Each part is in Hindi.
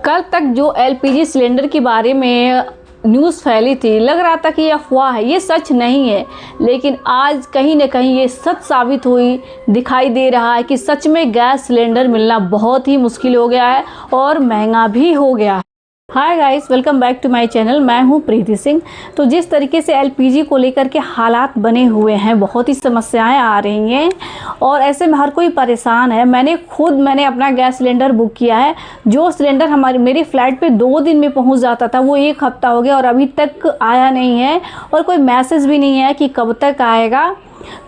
कल तक जो एलपीजी सिलेंडर के बारे में न्यूज़ फैली थी, लग रहा था कि ये अफवाह है, ये सच नहीं है। लेकिन आज कहीं ना कहीं ये सच साबित हुई, दिखाई दे रहा है कि सच में गैस सिलेंडर मिलना बहुत ही मुश्किल हो गया है और महंगा भी हो गया है। Hi guys, welcome back to my channel. मैं हूं प्रीति सिंह। तो जिस तरीके से एलपीजी को लेकर के हालात बने हुए हैं, बहुत ही समस्याएं आ रही हैं और ऐसे में हर कोई परेशान है। मैंने अपना गैस सिलेंडर बुक किया है। जो सिलेंडर मेरी फ्लाइट पे 2 दिन में पहुंच जाता था, वो 1 हफ्ता हो गया और अभी तक आया नहीं है और कोई मैसेज भी नहीं है कि कब तक आएगा।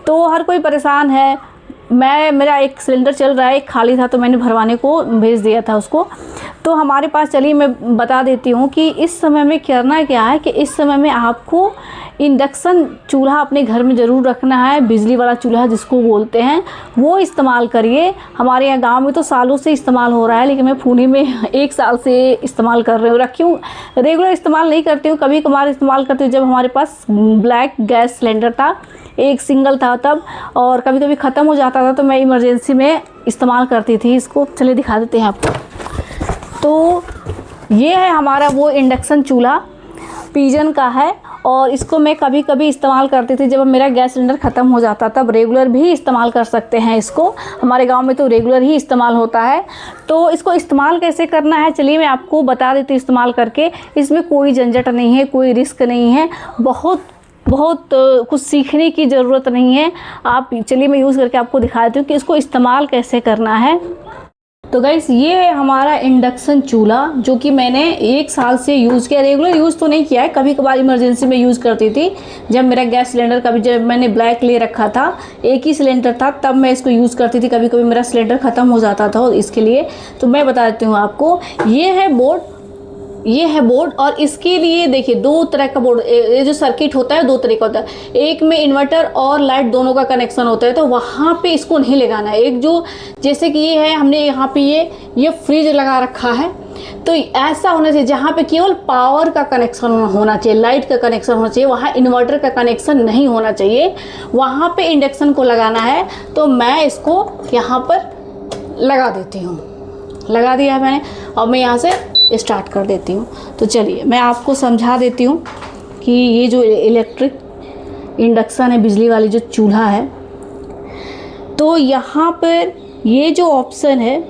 तो हर कोई परेशान है। मेरा एक सिलेंडर चल रहा है, एक खाली था तो मैंने भरवाने को भेज दिया था उसको। तो हमारे पास, चलिए मैं बता देती हूँ कि इस समय में करना क्या है कि इस समय में आपको इंडक्शन चूल्हा अपने घर में ज़रूर रखना है। बिजली वाला चूल्हा जिसको बोलते हैं, वो इस्तेमाल करिए। हमारे यहाँ गांव में तो सालों से इस्तेमाल हो रहा है, लेकिन मैं पुणे में 1 साल से इस्तेमाल कर रही हूँ। रेगुलर इस्तेमाल नहीं करती हूँ, कभी कभार इस्तेमाल करती हूँ। जब हमारे पास ब्लैक गैस सिलेंडर था, एक सिंगल था तब, और कभी कभी ख़त्म हो जाता था तो मैं इमरजेंसी में इस्तेमाल करती थी इसको। चलिए दिखा देते हैं आपको। तो ये है हमारा वो इंडक्शन चूल्हा, पिजन का है और इसको मैं कभी कभी इस्तेमाल करती थी जब मेरा गैस सिलेंडर ख़त्म हो जाता। तब रेगुलर भी इस्तेमाल कर सकते हैं इसको। हमारे गांव में तो रेगुलर ही इस्तेमाल होता है। तो इसको इस्तेमाल कैसे करना है, चलिए मैं आपको बता देती हूँ इस्तेमाल करके। इसमें कोई झंझट नहीं है, कोई रिस्क नहीं है, बहुत कुछ सीखने की ज़रूरत नहीं है। आप चलिए मैं यूज़ करके आपको दिखा देती हूँ कि इसको इस्तेमाल कैसे करना है। तो गाइस, ये है हमारा इंडक्शन चूल्हा जो कि मैंने 1 साल से यूज़ किया। रेगुलर यूज़ तो नहीं किया है, कभी कभार इमरजेंसी में यूज़ करती थी। जब मेरा गैस सिलेंडर जब मैंने ब्लैक ले रखा था, एक ही सिलेंडर था, तब मैं इसको यूज़ करती थी। कभी कभी मेरा सिलेंडर ख़त्म हो जाता था और इसके लिए तो मैं बता देती हूँ आपको। ये है बोर्ड और इसके लिए देखिए 2 तरह का बोर्ड, ये जो सर्किट होता है 2 तरह का होता है। एक में इन्वर्टर और लाइट दोनों का कनेक्शन होता है, तो वहाँ पे इसको नहीं लगाना है। एक जो जैसे कि ये है, हमने यहाँ पे ये फ्रिज लगा रखा है, तो ऐसा होना चाहिए जहाँ पे केवल पावर का कनेक्शन होना चाहिए, लाइट का कनेक्शन होना चाहिए। वहाँ इन्वर्टर का कनेक्शन नहीं होना चाहिए, वहाँ पे इंडक्शन को लगाना है। तो मैं इसको यहाँ पर लगा देती हूँ, लगा दिया है मैंने। अब मैं यहाँ से स्टार्ट कर देती हूँ। तो चलिए मैं आपको समझा देती हूँ कि ये जो इलेक्ट्रिक इंडक्शन है, बिजली वाली जो चूल्हा है, तो यहाँ पर ये जो ऑप्शन है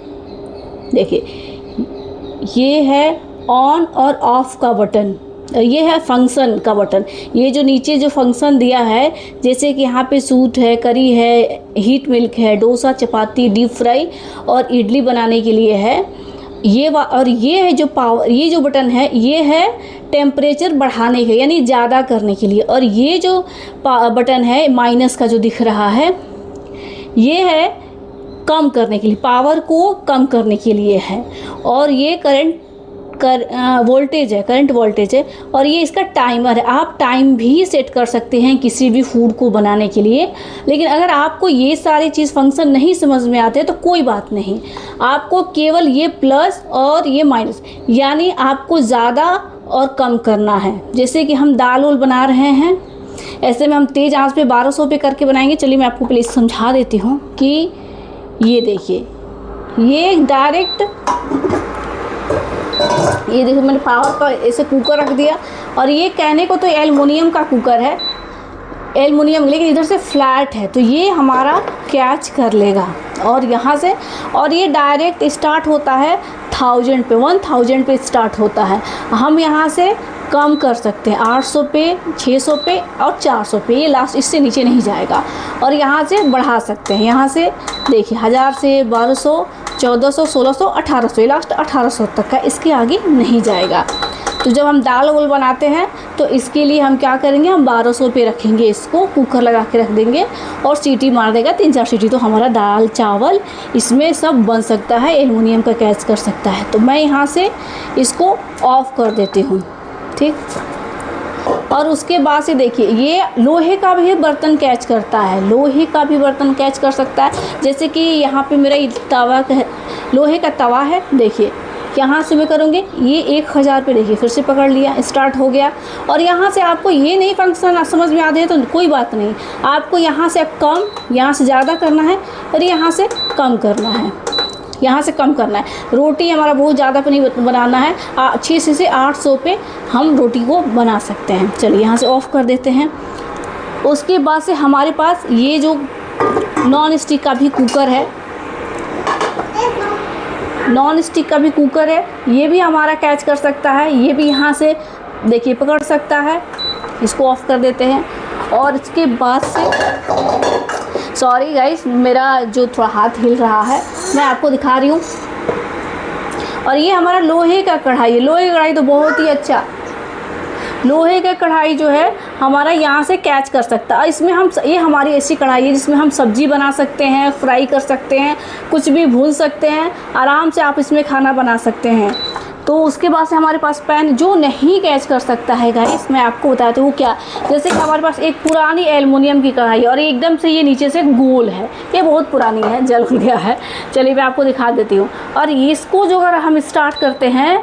देखिए, ये है ऑन और ऑफ का बटन, ये है फंक्शन का बटन। ये जो नीचे जो फंक्शन दिया है, जैसे कि यहाँ पे सूट है, करी है, हीट मिल्क है, डोसा, चपाती, डीप फ्राई और इडली बनाने के लिए है ये। और ये है जो पावर, ये जो बटन है, ये है टेम्परेचर बढ़ाने के, यानी ज़्यादा करने के लिए। और ये जो बटन है माइनस का जो दिख रहा है, ये है कम करने के लिए, पावर को कम करने के लिए है। और ये करंट वोल्टेज है और ये इसका टाइमर है। आप टाइम भी सेट कर सकते हैं किसी भी फूड को बनाने के लिए। लेकिन अगर आपको ये सारी चीज़ फंक्शन नहीं समझ में आते तो कोई बात नहीं, आपको केवल ये प्लस और ये माइनस, यानी आपको ज़्यादा और कम करना है। जैसे कि हम दाल उल बना रहे हैं, ऐसे में हम तेज़ आंच पे 1200 पे करके बनाएंगे। चलिए मैं आपको प्लीज़ समझा देती हूँ कि ये देखिए, ये डायरेक्ट, ये देखो मैंने पावर का ऐसे कुकर रख दिया। और ये कहने को तो एल्युमिनियम का कुकर है, एल्युमिनियम, लेकिन इधर से फ्लैट है, तो ये हमारा कैच कर लेगा। और यहाँ से, और ये डायरेक्ट स्टार्ट होता है 1000 पे स्टार्ट होता है। हम यहाँ से कम कर सकते हैं 800 पे, 600 पे और 400 पे, ये लास्ट, इससे नीचे नहीं जाएगा। और यहाँ से बढ़ा सकते हैं, यहाँ से देखिए 1000 से 1200, 1400, 1600, 1800, लास्ट 1800 तक का, इसके आगे नहीं जाएगा। तो जब हम दाल वाल बनाते हैं तो इसके लिए हम क्या करेंगे, हम 1200 पे रखेंगे इसको, कुकर लगा के रख देंगे और सीटी मार देगा 3-4 सीटी, तो हमारा दाल चावल इसमें सब बन सकता है, एल्युमिनियम का कैच कर सकता है। तो मैं यहाँ से इसको ऑफ़ कर देती हूँ, ठीक। और उसके बाद से देखिए, ये लोहे का भी बर्तन कैच करता है, लोहे का भी बर्तन कैच कर सकता है। जैसे कि यहाँ पे मेरा तवा, लोहे का तवा है, देखिए यहाँ से मैं करूँगी, ये 1000 पे, देखिए फिर से पकड़ लिया, स्टार्ट हो गया। और यहाँ से आपको ये नहीं फंक्शन समझ में आते हैं तो कोई बात नहीं, आपको यहाँ से कम, यहाँ से ज़्यादा करना है और यहाँ से कम करना है। यहाँ से कम करना है। रोटी हमारा बहुत ज़्यादा पे नहीं बनाना है, 600 से 800 पे हम रोटी को बना सकते हैं। चलिए यहाँ से ऑफ़ कर देते हैं। उसके बाद से हमारे पास ये जो नॉन स्टिक का भी कुकर है, नॉन स्टिक का भी कुकर है, ये भी हमारा कैच कर सकता है। ये भी यहाँ से देखिए पकड़ सकता है। इसको ऑफ़ कर देते हैं। और इसके बाद से सॉरी गाइस, मेरा जो थोड़ा हाथ हिल रहा है, मैं आपको दिखा रही हूँ। और ये हमारा लोहे का कढ़ाई है। लोहे का कढ़ाई तो बहुत ही अच्छा, लोहे का कढ़ाई जो है हमारा यहाँ से कैच कर सकता है। इसमें हम, ये हमारी ऐसी कढ़ाई है जिसमें हम सब्ज़ी बना सकते हैं, फ्राई कर सकते हैं, कुछ भी भून सकते हैं, आराम से आप इसमें खाना बना सकते हैं। तो उसके बाद से हमारे पास पैन जो नहीं कैच कर सकता है गाइस, मैं आपको बताती हूँ क्या। जैसे कि हमारे पास एक पुरानी एल्युमिनियम की कढ़ाई है और एकदम से ये नीचे से गोल है, ये बहुत पुरानी है, जल गया है। चलिए मैं आपको दिखा देती हूँ। और इसको जो अगर हम स्टार्ट करते हैं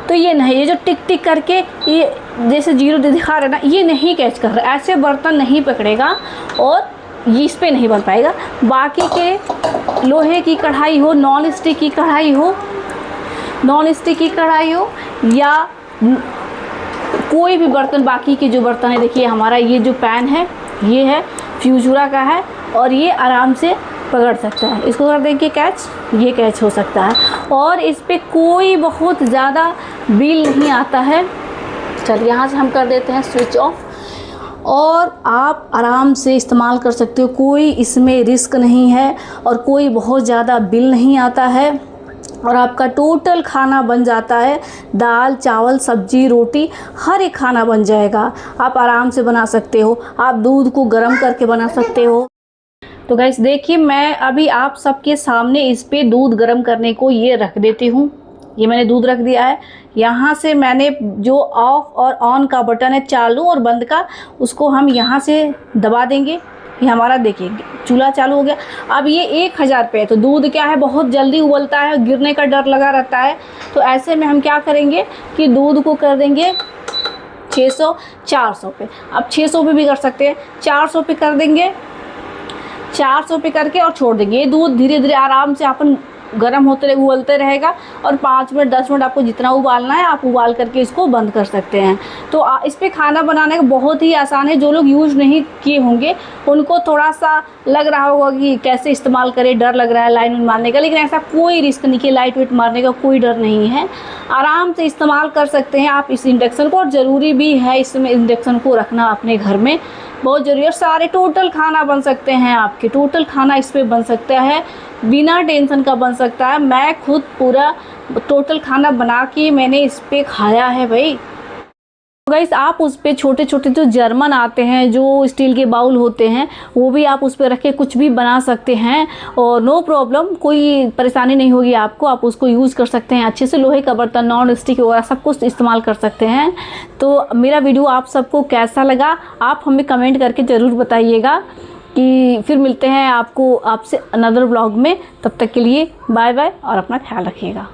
तो ये नहीं, ये जो टिक टिक करके ये जैसे जीरो दिखा रहे ना, ये नहीं कैच कर रहा। ऐसे बर्तन नहीं पकड़ेगा और ये इस पर नहीं बन पाएगा। बाकी के लोहे की कढ़ाई हो, नॉन स्टिक की कढ़ाई हो, नॉन स्टिक की कढ़ाई हो या कोई भी बर्तन, बाकी के जो बर्तन है, देखिए हमारा ये जो पैन है ये है फ्यूजूरा का है और ये आराम से पकड़ सकता है। इसको कर देंगे कैच, ये कैच हो सकता है और इस पर कोई बहुत ज़्यादा बिल नहीं आता है। चलिए यहाँ से हम कर देते हैं स्विच ऑफ और आप आराम से इस्तेमाल कर सकते हो। कोई इसमें रिस्क नहीं है और कोई बहुत ज़्यादा बिल नहीं आता है और आपका टोटल खाना बन जाता है। दाल, चावल, सब्जी, रोटी, हर एक खाना बन जाएगा। आप आराम से बना सकते हो। आप दूध को गर्म करके बना सकते हो। तो गाइस देखिए, मैं अभी आप सबके सामने इस पे दूध गर्म करने को ये रख देती हूँ। ये मैंने दूध रख दिया है। यहाँ से मैंने जो ऑफ़ और ऑन का बटन है, चालू और बंद का, उसको हम यहाँ से दबा देंगे। ये हमारा देखिए चूल्हा चालू हो गया। अब ये 1000 पे है तो दूध क्या है, बहुत जल्दी उबलता है, गिरने का डर लगा रहता है। तो ऐसे में हम क्या करेंगे कि दूध को कर देंगे 600 400 पे। अब 600 पे भी कर सकते हैं, 400 पे कर देंगे, 400 पे करके और छोड़ देंगे। ये दूध धीरे धीरे आराम से अपन गर्म होते उबलते रहेगा और 5 मिनट 10 मिनट आपको जितना उबालना है आप उबाल करके इसको बंद कर सकते हैं। तो इस पे खाना बनाने का बहुत ही आसान है। जो लोग यूज़ नहीं किए होंगे उनको थोड़ा सा लग रहा होगा कि कैसे इस्तेमाल करें, डर लग रहा है लाइन मारने का, लेकिन ऐसा कोई रिस्क नहीं कि लाइट वेट मारने का कोई डर नहीं है। आराम से इस्तेमाल कर सकते हैं आप इस इंडक्शन को। और ज़रूरी भी है इसमें इंडक्शन को रखना अपने घर में, बहुत ज़रूरी है। सारे टोटल खाना बन सकते हैं आपके, टोटल खाना इस पर बन सकता है, बिना टेंशन का बन सकता है। मैं खुद पूरा टोटल खाना बना के मैंने इस पे खाया है भाई। गाइस आप उस पे छोटे छोटे जो जर्मन आते हैं, जो स्टील के बाउल होते हैं, वो भी आप उस पे रख के कुछ भी बना सकते हैं और नो प्रॉब्लम, कोई परेशानी नहीं होगी आपको। आप उसको यूज़ कर सकते हैं अच्छे से। लोहे का बर्तन, नॉन स्टिक वगैरह सब कुछ इस्तेमाल कर सकते हैं। तो मेरा वीडियो आप सबको कैसा लगा आप हमें कमेंट करके ज़रूर बताइएगा। कि फिर मिलते हैं आपसे अनदर ब्लॉग में। तब तक के लिए बाय बाय और अपना ख्याल रखिएगा।